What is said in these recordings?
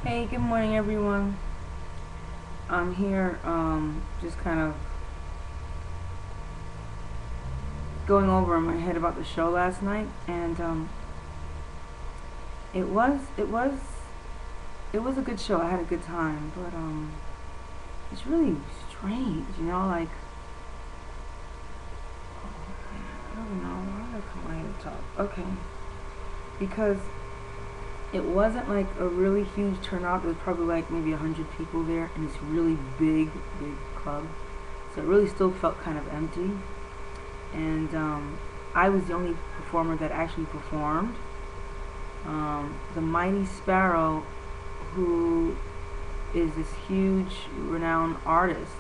Hey, good morning, everyone. I'm here, just kind of going over in my head about the show last night, and it was, it was, it was a good show. I had a good time, but it's really strange, like I don't know. Why did I come out here to talk? Okay, because it wasn't like a really huge turnout. There was probably like maybe 100 people there, and it's really big club. So it really still felt kind of empty. And I was the only performer that actually performed. The Mighty Sparrow, who is this huge, renowned artist.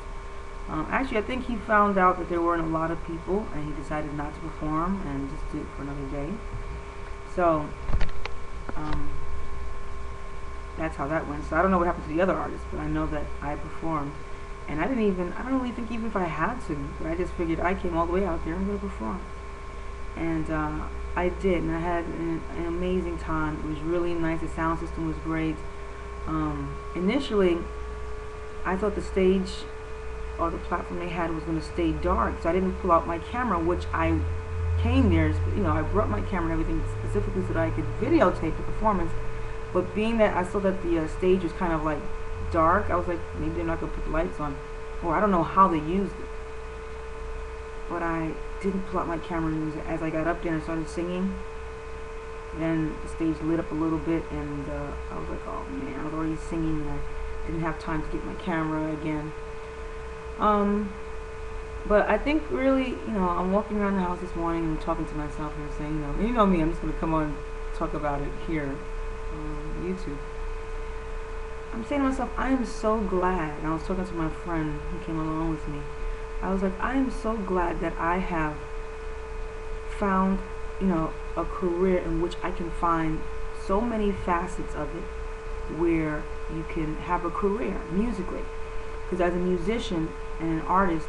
Actually, I think he found out that there weren't a lot of people, and he decided not to perform and just do it for another day. So um, that's how that went. So I don't know what happened to the other artists, but I know that I performed. And I don't really think even if I had to, but I just figured I came all the way out there and going to perform. And I did, and I had an amazing time. It was really nice. The sound system was great. Initially, I thought the stage or the platform they had was going to stay dark, so I didn't pull out my camera, which I came there, I brought my camera and everything specifically so that I could videotape the performance. But being that I saw that the stage was kind of like dark, I was like, maybe they're not going to put the lights on, or I don't know how they used it. But I didn't pull out my camera, and as I got up there and started singing, then the stage lit up a little bit, and I was like, oh man, I was already singing, and I didn't have time to get my camera again. But I think really, I'm walking around the house this morning and talking to myself and saying, and you know me, I'm just going to come on and talk about it here on YouTube. I'm saying to myself, I am so glad, and I was talking to my friend who came along with me, I was like, I am so glad that I have found, a career in which I can find so many facets of it where you can have a career musically. Because as a musician and an artist,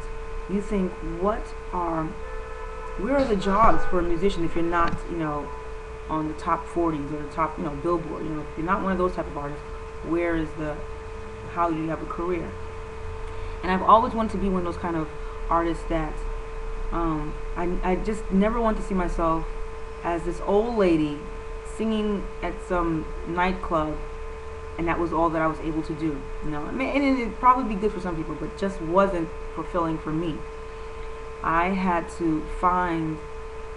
you think, where are the jobs for a musician if you're not, on the top 40s or the top, Billboard, if you're not one of those type of artists, how do you have a career? And I've always wanted to be one of those kind of artists that I just never want to see myself as this old lady singing at some nightclub, and that was all that I was able to do. I mean, and it'd probably be good for some people, but just wasn't fulfilling for me. I had to find,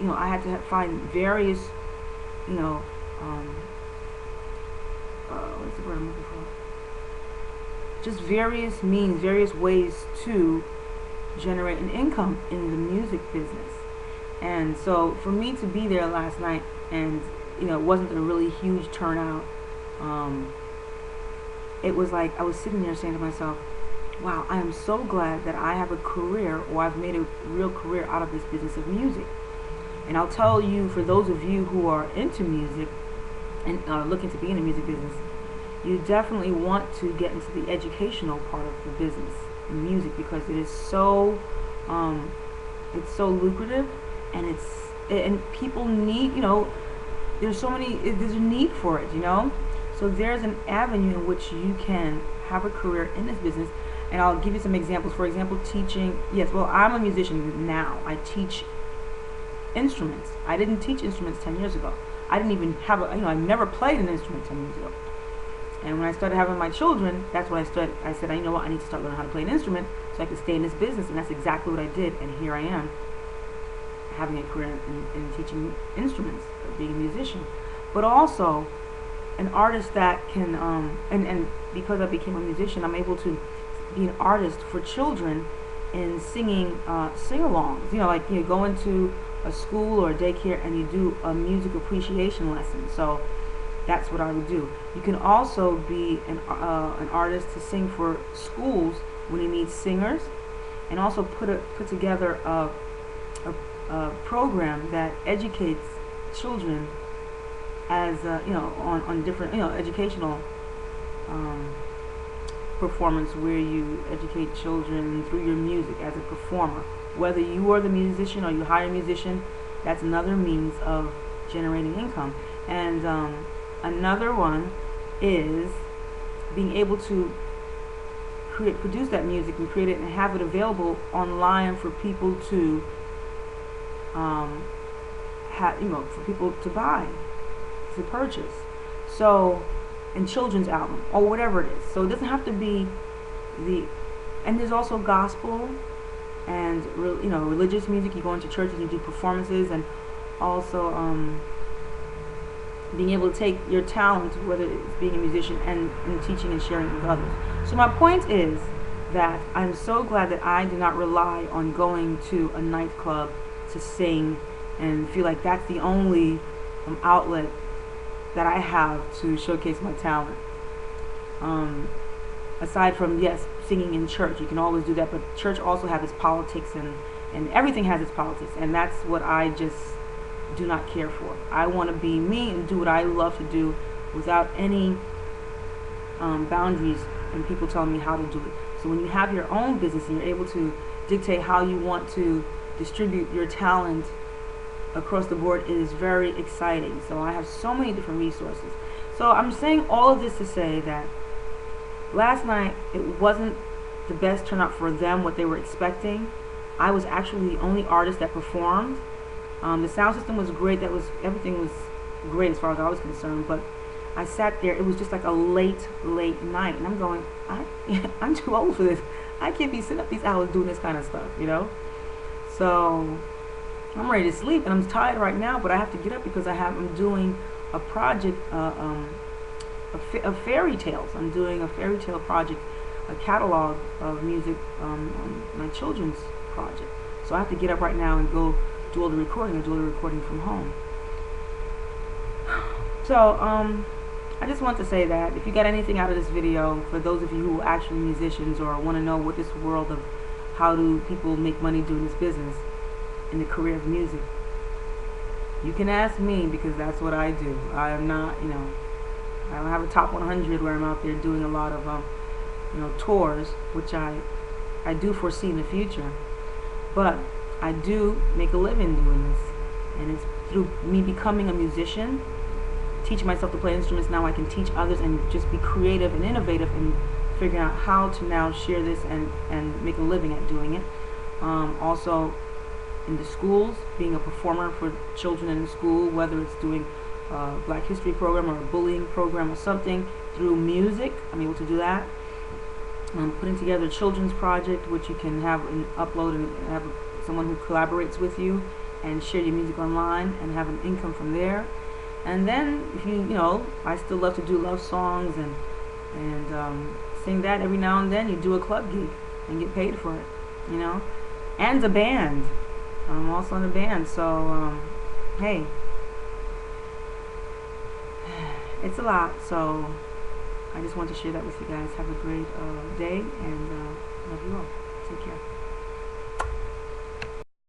various, what's the word I'm looking for? Just various means, various ways to generate an income in the music business. And so for me to be there last night, and it wasn't a really huge turnout, it was like I was sitting there saying to myself, wow, I am so glad that I have a career, or I've made a real career out of this business of music. And I'll tell you, for those of you who are into music and are looking to be in the music business, you definitely want to get into the educational part of the business in music, because it is so it's so lucrative, and people need, there's a need for it, so there's an avenue in which you can have a career in this business. And I'll give you some examples. For example, teaching. Yes, well, I'm a musician now. I teach instruments. I didn't teach instruments 10 years ago. I didn't even have I never played an instrument 10 years ago. And when I started having my children, that's when I said, you know what, I need to start learning how to play an instrument so I could stay in this business. And that's exactly what I did. And here I am, having a career in teaching instruments, being a musician. But also an artist that can, and because I became a musician, I'm able to be an artist for children in singing sing-alongs. Like go into a school or a daycare and you do a music appreciation lesson. So that's what I would do. You can also be an artist to sing for schools when you need singers, and also put together a program that educates children as on different educational performance, where you educate children through your music as a performer. Whether you are the musician or you hire a musician, that's another means of generating income. And another one is being able to produce that music and create it and have it available online for people to for people to buy, to purchase. So, and children's album or whatever it is. So it doesn't have to be and there's also gospel and religious music. You go into churches and you do performances, and also being able to take your talent, whether it's being a musician and teaching and sharing with others. So my point is that I'm so glad that I do not rely on going to a nightclub to sing and feel like that's the only outlet that I have to showcase my talent. Aside from, yes, singing in church, you can always do that, but church also has its politics, and everything has its politics, and that's what I just do not care for. I want to be me and do what I love to do without any boundaries and people telling me how to do it. So when you have your own business and you're able to dictate how you want to distribute your talent across the board, it is very exciting. So I have so many different resources. So I'm saying all of this to say that last night it wasn't the best turnout for them, what they were expecting. I was actually the only artist that performed. The sound system was great. Everything was great as far as I was concerned. But I sat there. It was just like a late night, and I'm going, I'm too old for this. I can't be sitting up these hours doing this kind of stuff, So I'm ready to sleep, and I'm tired right now. But I have to get up because I'm doing a project, of fairy tales. I'm doing a fairy tale project, a catalog of music, on my children's project. So I have to get up right now and go do all the recording. I do all the recording from home. So I just want to say that if you got anything out of this video, for those of you who are actually musicians or want to know what this world of how do people make money doing this business in the career of music, you can ask me, because that's what I do. I am not, I don't have a top 100 where I'm out there doing a lot of tours, which I do foresee in the future. But I do make a living doing this, and it's through me becoming a musician, teaching myself to play instruments. Now I can teach others and just be creative and innovative and figuring out how to now share this and make a living at doing it. Also in the schools, being a performer for children in the school, whether it's doing a Black History program or a bullying program or something through music, I'm able to do that. Putting together a children's project, which you can have and upload and have someone who collaborates with you and share your music online and have an income from there. And then if I still love to do love songs and sing that every now and then. You do a club gig and get paid for it, and a band. I'm also in a band, so hey, it's a lot. So I just want to share that with you guys. Have a great day, and love you all. Take care.